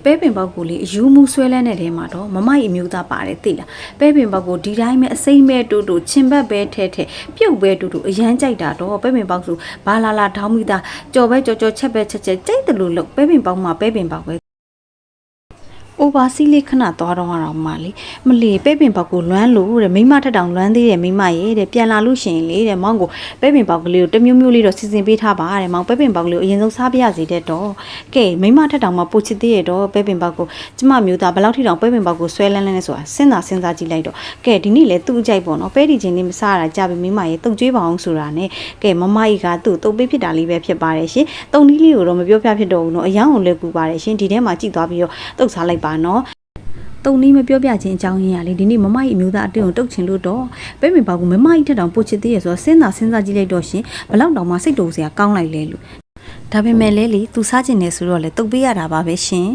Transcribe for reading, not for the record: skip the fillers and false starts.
ပဲပင်ပေါက်ကိုလေအယူမှုဆွဲလန်းတဲ့ထဲမှာတော့မမိုက်အမျိုးသားပါတယ်သိလားပဲပင်ပေါက်ကိုဒီတိုင်းပဲအစိမ့်ပဲတူတူချင်ဘက်ပဲထဲထဲပြုတ်ပဲတူတူအရန်ကြိုက်တာတော့ပဲပင်ပေါက်ဆိုဘာလာထောင်းမိသားကြော်ပဲကြော်ချက်ပဲချက်ကြိုက်တယ်လို့လို့ပဲပင်ပေါက်မှာပဲပင်ပေါက်ပဲအိုဘာစီလေးခဏသွားတော့အောင်မလေးမလီပဲပင်ပေါက်ကိုလွမ်းလို့တဲ့မိမထက်တောင်လွမ်းသေးတယ်မိမရဲ့တဲ့ပြန်လာလို့ရှင်လေတဲ့မောင်ကိုပဲပင်ပေါက်ကလေးကိုတမျိုးမျိုးလေးတော့စီစဉ်ပေးထားပါတဲ့မောင်ပဲပင်ပေါက်လေးကိုအရင်ဆုံးစားပြရစီတဲ့တော့ကဲမိမထက်တောင်မှပိုချစ်သေးရတော့ပဲပင်ပေါက်ကိုကျမမျိုးသားဘယ်လောက်ထိတောင်ပဲပင်ပေါက်ကိုဆွဲလန်းလန်းလဲဆိုတာစဉ်းစားကြည့်လိုက်တော့ကဲဒီနေ့လေသူ့အကြိုက်ပေါ့နော်ပဲဒီချင်းလေးမစားရတာကြပြီမိမရဲ့တုတ်ကျွေးပါအောင်ဆိုတာနဲ့ကဲမမကြီးကသူ့တုတ်ပေးဖြစ်တာလေးပဲဖြစ်ပါတယ်ရှင်တုံဒီလေးကိုတော့မပြောပြဖြစ်တော့ဘူးနော်အယောင်ကိုလည်းကူပါတယ်ရှင်ဒီထဲမှာကြည့်သွားပြီးတော့တုတ်စားလိုက်ပါနော်တုံနီးမပြောပြချင်းအကြောင်းရင်းရလေဒီနေ့မမကြီးအမျိုးသားအတင်းကိုတုတ်ချင်လို့တော့ပဲပင်ပေါက်ကိုမမကြီးထက်တောင်ပိုချစ်သေးရဆိုတော့စဉ်းစားကြည့်လိုက်တော့ရှင်ဘလောက်တောင်မှစိတ်တူစရာကောင်းလိုက်လဲလို့ဒါပေမဲ့လေသူစားချင်နေဆိုတော့လေတုတ်ပေးရတာပါပဲရှင်